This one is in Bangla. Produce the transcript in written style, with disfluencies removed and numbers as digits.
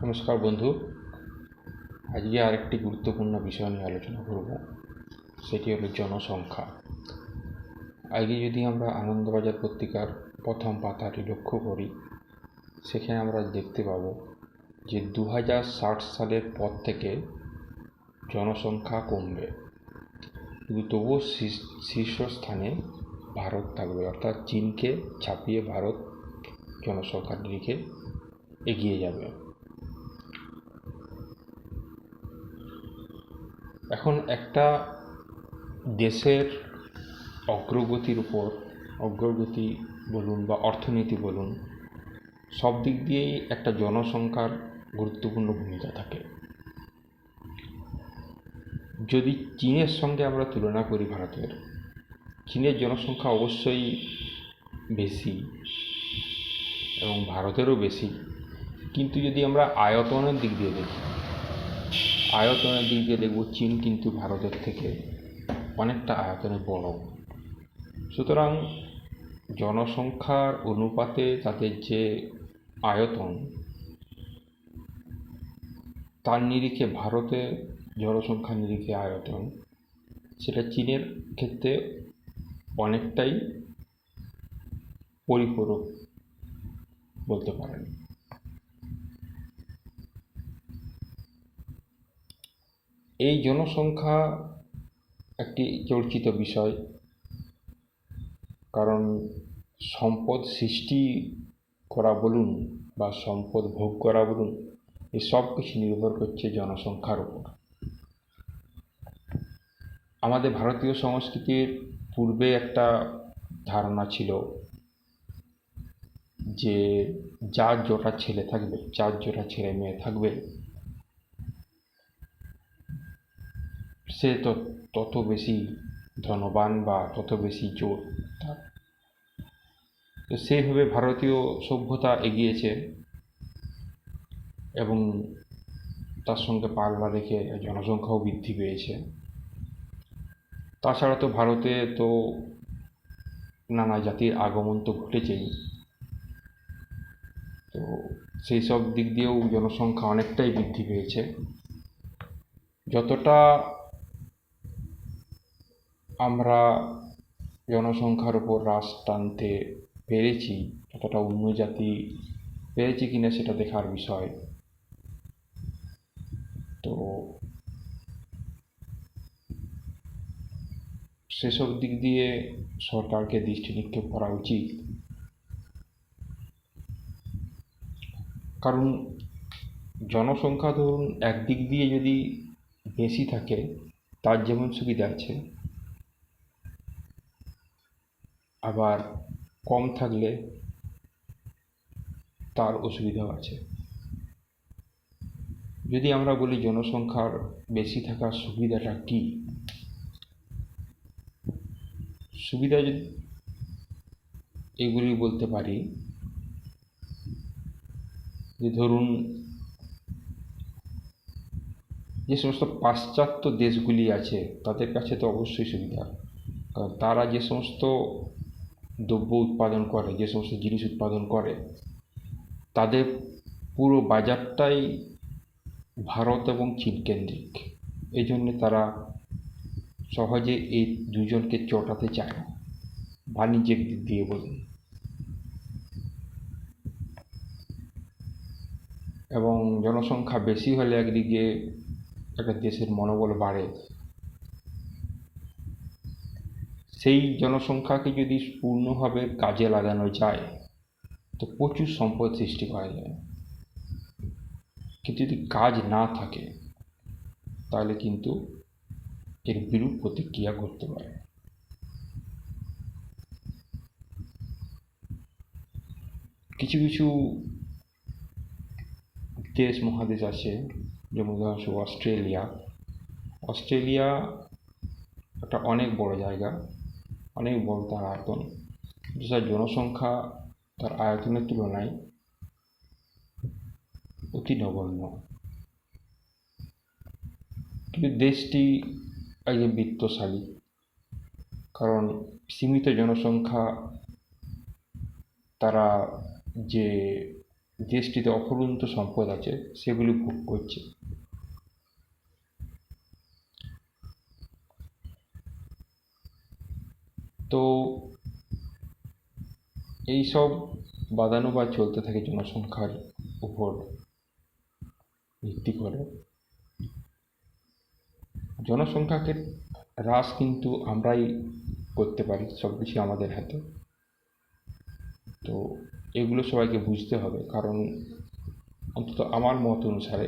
নমস্কার বন্ধু। আজকে আরেকটি গুরুত্বপূর্ণ বিষয় নিয়ে আলোচনা করব, সেটি হলো জনসংখ্যা। আজকে যদি আমরা আনন্দবাজার পত্রিকার প্রথম পাতাটি লক্ষ্য করি, সেখানে আমরা দেখতে পাব যে 2060 সালের পর থেকে জনসংখ্যা কমবে, কিন্তু তবুও শীর্ষস্থানে ভারত থাকবে, অর্থাৎ চীনকে ছাপিয়ে ভারত জনসংখ্যার দিকে এগিয়ে যাবে। এখন একটা দেশের অগ্রগতি বলুন বা অর্থনীতি বলুন, সব দিক দিয়েই একটা জনসংখ্যার গুরুত্বপূর্ণ ভূমিকা থাকে। যদি চীনের সঙ্গে আমরা তুলনা করি ভারতের, চীনের জনসংখ্যা অবশ্যই বেশি এবং ভারতেরও বেশি, কিন্তু যদি আমরা আয়তনের দিক দিয়ে দেখব চীন কিন্তু ভারতের থেকে অনেকটা আয়তনে বড়। সুতরাং জনসংখ্যার অনুপাতে তাদের যে আয়তন, তার নিরিখে ভারতের জনসংখ্যার নিরিখে আয়তন, সেটা চীনের ক্ষেত্রে অনেকটাই পরিপূরক বলতে পারেন। এই জনসংখ্যা একটি চর্চিত বিষয়, কারণ সম্পদ সৃষ্টি করা বলুন বা সম্পদ ভোগ করা বলুন, এই সব কিছু নির্ভর করছে জনসংখ্যার উপর। আমাদের ভারতীয় সংস্কৃতির পূর্বে একটা ধারণা ছিল যে যার যটা ছেলে থাকবে, যার যটা ছেলে মেয়ে থাকবে, সে তত বেশি ধনবান বা তত বেশি জোর তার। তো সেইভাবে ভারতীয় সভ্যতা এগিয়েছে এবং তার সঙ্গে পাল্লা রেখে জনসংখ্যাও বৃদ্ধি পেয়েছে। তাছাড়া তো ভারতে তো নানা জাতির আগমন তো ঘটেছেই, তো সেই সব দিক দিয়েও জনসংখ্যা অনেকটাই বৃদ্ধি পেয়েছে। যতটা আমরা জনসংখ্যার উপর রাশ টানতে পেরেছি, ততটা অন্য জাতি পেরেছে কিনা সেটা দেখার বিষয়। তো সেসব দিক দিয়ে সরকারকে দৃষ্টি নিক্ষেপ করা উচিত, কারণ জনসংখ্যা ধরুন একদিক দিয়ে যদি বেশি থাকে তার যেমন সুবিধা আছে, আবার কম থাকলে তার অসুবিধাও আছে। যদি আমরা বলি জনসংখ্যার বেশি থাকার সুবিধাটা কী, সুবিধা এগুলি বলতে পারি যে ধরুন যে সমস্ত পাশ্চাত্য দেশগুলি আছে তাদের কাছে তো অবশ্যই সুবিধা, কারণ তারা যে সমস্ত দ্রব্য উৎপাদন করে, যে সমস্ত জিনিস উৎপাদন করে, তাদের পুরো বাজারটাই ভারত এবং চীন কেন্দ্রিক। এই জন্যে তারা সহজে এই দুজনকে চটাতে চায় না, বাণিজ্যিক দিক দিয়ে বলুন। এবং জনসংখ্যা বেশি হলে একদিকে একটা দেশের মনোবল বাড়ে, সেই জনসংখ্যাকে যদি পূর্ণভাবে কাজে লাগানো যায় তো প্রচুর সম্পদ সৃষ্টি করা যায়। কিন্তু যদি কাজ না থাকে তাহলে কিন্তু এর বিরূপ প্রতিক্রিয়া ঘটতে পারে। কিছু কিছু দেশ মহাদেশ আছে, যেমন উদাহরণস্বরূপ অস্ট্রেলিয়া একটা অনেক বড় জায়গা, অনেক বড় তার আয়তন, যার জনসংখ্যা তার আয়তনের তুলনায় অতি নগণ্য, কিন্তু দেশটি আগে বিত্তশালী, কারণ সীমিত জনসংখ্যা তারা যে দেশটিতে অফুরন্ত সম্পদ আছে সেগুলি ভোগ করছে। তো এইসব বাদানুবাদ চলতে থাকে জনসংখ্যার উপর ভিত্তি করে। জনসংখ্যাকে হ্রাস কিন্তু আমরাই করতে পারি, সব কিছু আমাদের হাতে। তো এগুলো সবাইকে বুঝতে হবে, কারণ অন্তত আমার মত অনুসারে